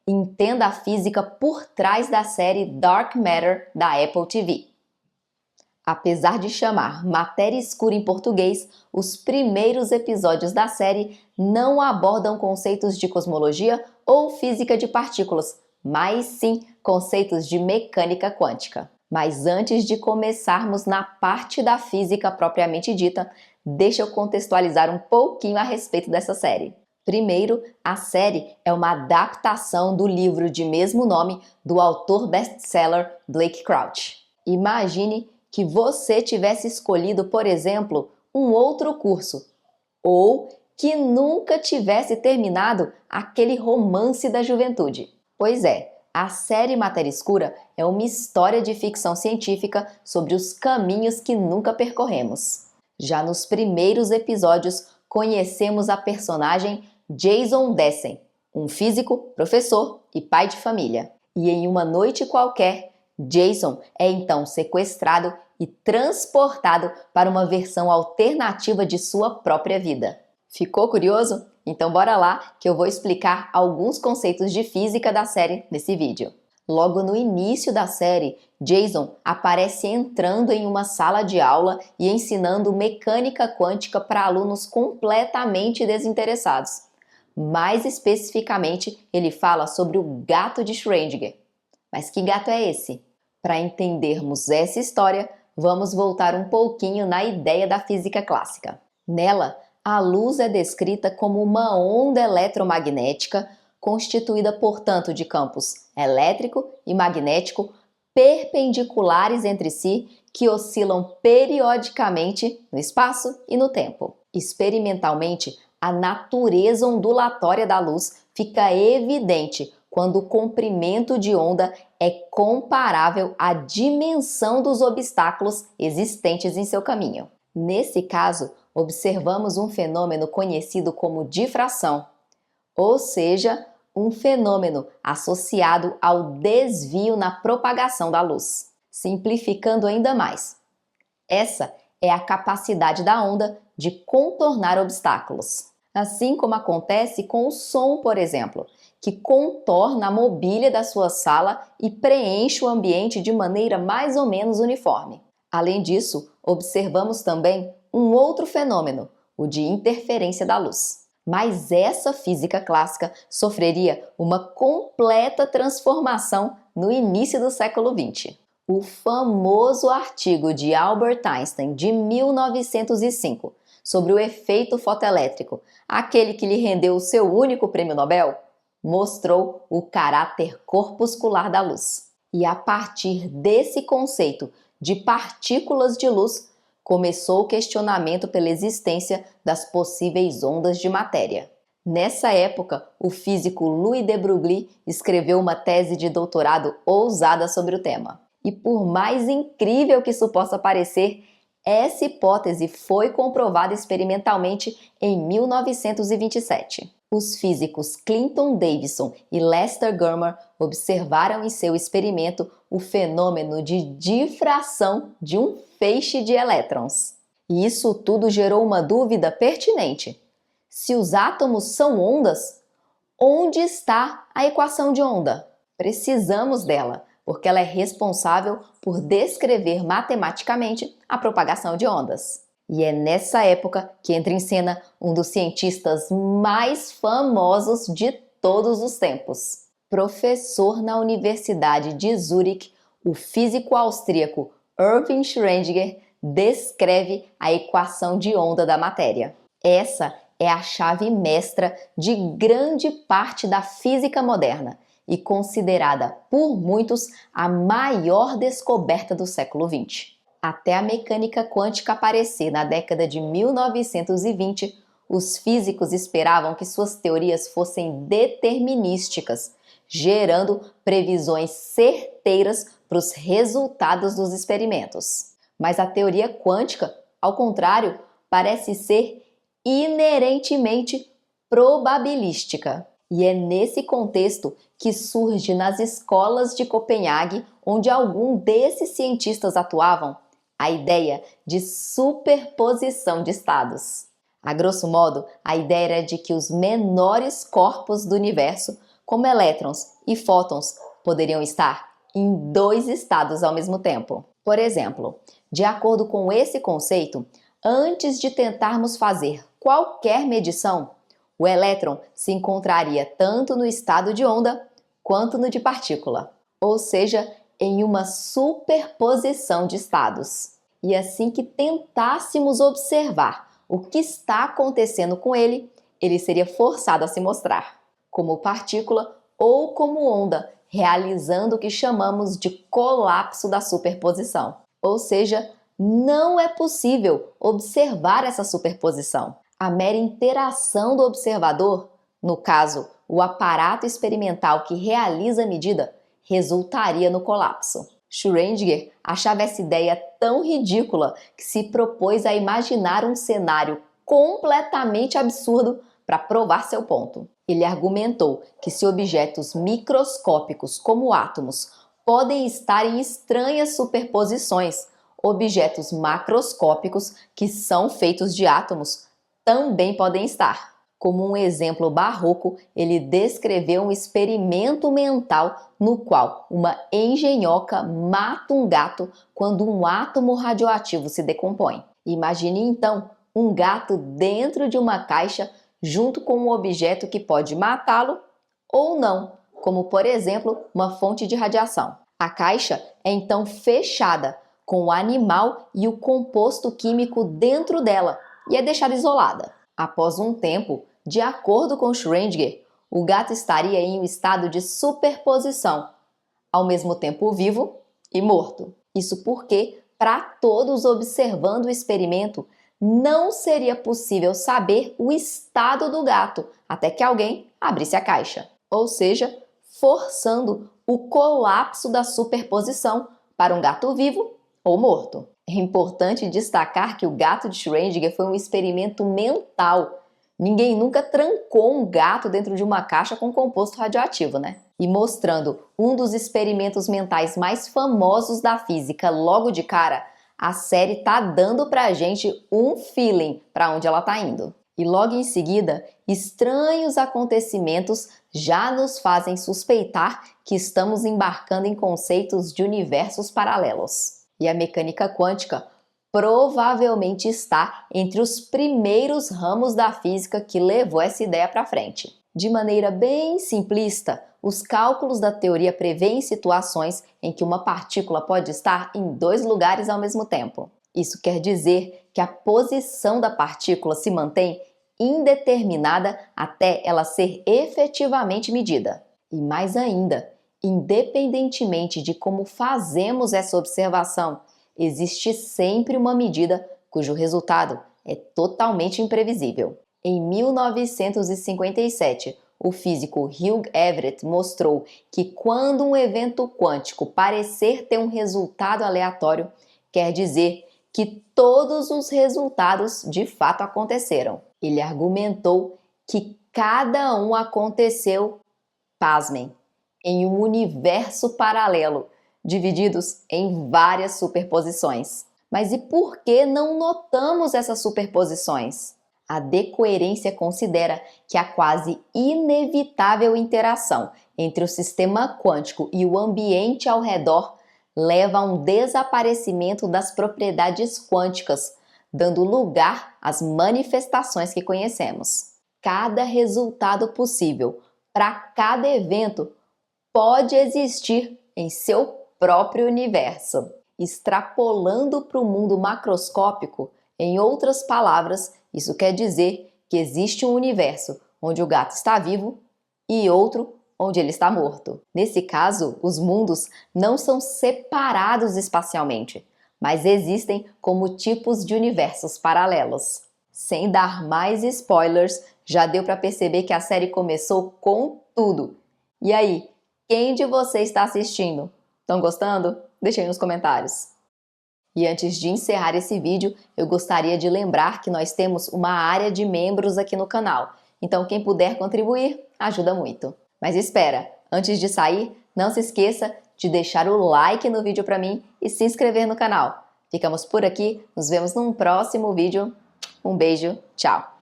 Entenda a física por trás da série Dark Matter da Apple TV. Apesar de chamar Matéria Escura em português, os primeiros episódios da série não abordam conceitos de cosmologia ou física de partículas, mas sim conceitos de mecânica quântica. Mas antes de começarmos na parte da física propriamente dita, deixa eu contextualizar um pouquinho a respeito dessa série. Primeiro, a série é uma adaptação do livro de mesmo nome do autor best-seller Blake Crouch. Imagine que você tivesse escolhido, por exemplo, um outro curso, ou que nunca tivesse terminado aquele romance da juventude. Pois é, a série Matéria Escura é uma história de ficção científica sobre os caminhos que nunca percorremos. Já nos primeiros episódios, conhecemos a personagem Jason Dessen, um físico, professor e pai de família. E em uma noite qualquer, Jason é então sequestrado e transportado para uma versão alternativa de sua própria vida. Ficou curioso? Então bora lá que eu vou explicar alguns conceitos de física da série nesse vídeo. Logo no início da série, Jason aparece entrando em uma sala de aula e ensinando mecânica quântica para alunos completamente desinteressados. Mais especificamente, ele fala sobre o gato de Schrödinger. Mas que gato é esse? Para entendermos essa história, vamos voltar um pouquinho na ideia da física clássica. Nela, a luz é descrita como uma onda eletromagnética constituída, portanto, de campos elétrico e magnético perpendiculares entre si que oscilam periodicamente no espaço e no tempo. Experimentalmente, a natureza ondulatória da luz fica evidente quando o comprimento de onda é comparável à dimensão dos obstáculos existentes em seu caminho. Nesse caso, observamos um fenômeno conhecido como difração, ou seja, um fenômeno associado ao desvio na propagação da luz. Simplificando ainda mais, essa é a capacidade da onda de contornar obstáculos. Assim como acontece com o som, por exemplo, que contorna a mobília da sua sala e preenche o ambiente de maneira mais ou menos uniforme. Além disso, observamos também um outro fenômeno, o de interferência da luz. Mas essa física clássica sofreria uma completa transformação no início do século XX. O famoso artigo de Albert Einstein de 1905 sobre o efeito fotoelétrico, aquele que lhe rendeu o seu único prêmio Nobel, mostrou o caráter corpuscular da luz. E a partir desse conceito de partículas de luz, começou o questionamento pela existência das possíveis ondas de matéria. Nessa época, o físico Louis de Broglie escreveu uma tese de doutorado ousada sobre o tema. E por mais incrível que isso possa parecer, essa hipótese foi comprovada experimentalmente em 1927. Os físicos Clinton Davidson e Lester Germer observaram em seu experimento o fenômeno de difração de um feixe de elétrons. E isso tudo gerou uma dúvida pertinente. Se os átomos são ondas, onde está a equação de onda? Precisamos dela, porque ela é responsável por descrever matematicamente a propagação de ondas. E é nessa época que entra em cena um dos cientistas mais famosos de todos os tempos. Professor na Universidade de Zurique, o físico austríaco Erwin Schrödinger descreve a equação de onda da matéria. Essa é a chave mestra de grande parte da física moderna e considerada por muitos a maior descoberta do século XX. Até a mecânica quântica aparecer na década de 1920, os físicos esperavam que suas teorias fossem determinísticas, gerando previsões certeiras para os resultados dos experimentos. Mas a teoria quântica, ao contrário, parece ser inerentemente probabilística. E é nesse contexto que surge nas escolas de Copenhague, onde algum desses cientistas atuavam, a ideia de superposição de estados. A grosso modo, a ideia era de que os menores corpos do universo, como elétrons e fótons poderiam estar em 2 estados ao mesmo tempo. Por exemplo, de acordo com esse conceito, antes de tentarmos fazer qualquer medição, o elétron se encontraria tanto no estado de onda quanto no de partícula, ou seja, em uma superposição de estados. E assim que tentássemos observar o que está acontecendo com ele, ele seria forçado a se mostrar como partícula ou como onda, realizando o que chamamos de colapso da superposição. Ou seja, não é possível observar essa superposição. A mera interação do observador, no caso, o aparato experimental que realiza a medida, resultaria no colapso. Schrödinger achava essa ideia tão ridícula que se propôs a imaginar um cenário completamente absurdo para provar seu ponto. Ele argumentou que se objetos microscópicos como átomos podem estar em estranhas superposições, objetos macroscópicos que são feitos de átomos também podem estar. Como um exemplo barroco, ele descreveu um experimento mental no qual uma engenhoca mata um gato quando um átomo radioativo se decompõe. Imagine então um gato dentro de uma caixa junto com um objeto que pode matá-lo ou não, como por exemplo uma fonte de radiação. A caixa é então fechada com o animal e o composto químico dentro dela e é deixada isolada. Após um tempo, de acordo com Schrödinger, o gato estaria em um estado de superposição, ao mesmo tempo vivo e morto. Isso porque, para todos observando o experimento, não seria possível saber o estado do gato até que alguém abrisse a caixa, ou seja, forçando o colapso da superposição para um gato vivo ou morto. É importante destacar que o gato de Schrödinger foi um experimento mental. Ninguém nunca trancou um gato dentro de uma caixa com composto radioativo, né? E mostrando um dos experimentos mentais mais famosos da física logo de cara, a série tá dando pra gente um feeling para onde ela tá indo. E logo em seguida, estranhos acontecimentos já nos fazem suspeitar que estamos embarcando em conceitos de universos paralelos. E a mecânica quântica provavelmente está entre os primeiros ramos da física que levou essa ideia para frente. De maneira bem simplista, os cálculos da teoria prevêem situações em que uma partícula pode estar em 2 lugares ao mesmo tempo. Isso quer dizer que a posição da partícula se mantém indeterminada até ela ser efetivamente medida. E mais ainda, independentemente de como fazemos essa observação, existe sempre uma medida cujo resultado é totalmente imprevisível. Em 1957, o físico Hugh Everett mostrou que quando um evento quântico parecer ter um resultado aleatório, quer dizer que todos os resultados de fato aconteceram. Ele argumentou que cada um aconteceu, pasmem, em um universo paralelo, divididos em várias superposições. Mas e por que não notamos essas superposições? A decoerência considera que a quase inevitável interação entre o sistema quântico e o ambiente ao redor leva a um desaparecimento das propriedades quânticas, dando lugar às manifestações que conhecemos. Cada resultado possível para cada evento pode existir em seu próprio universo. Extrapolando para o mundo macroscópico, em outras palavras, isso quer dizer que existe um universo onde o gato está vivo e outro onde ele está morto. Nesse caso, os mundos não são separados espacialmente, mas existem como tipos de universos paralelos. Sem dar mais spoilers, já deu para perceber que a série começou com tudo. E aí, quem de vocês está assistindo? Estão gostando? Deixa aí nos comentários. E antes de encerrar esse vídeo, eu gostaria de lembrar que nós temos uma área de membros aqui no canal. Então quem puder contribuir, ajuda muito. Mas espera, antes de sair, não se esqueça de deixar o like no vídeo para mim e se inscrever no canal. Ficamos por aqui, nos vemos num próximo vídeo. Um beijo, tchau!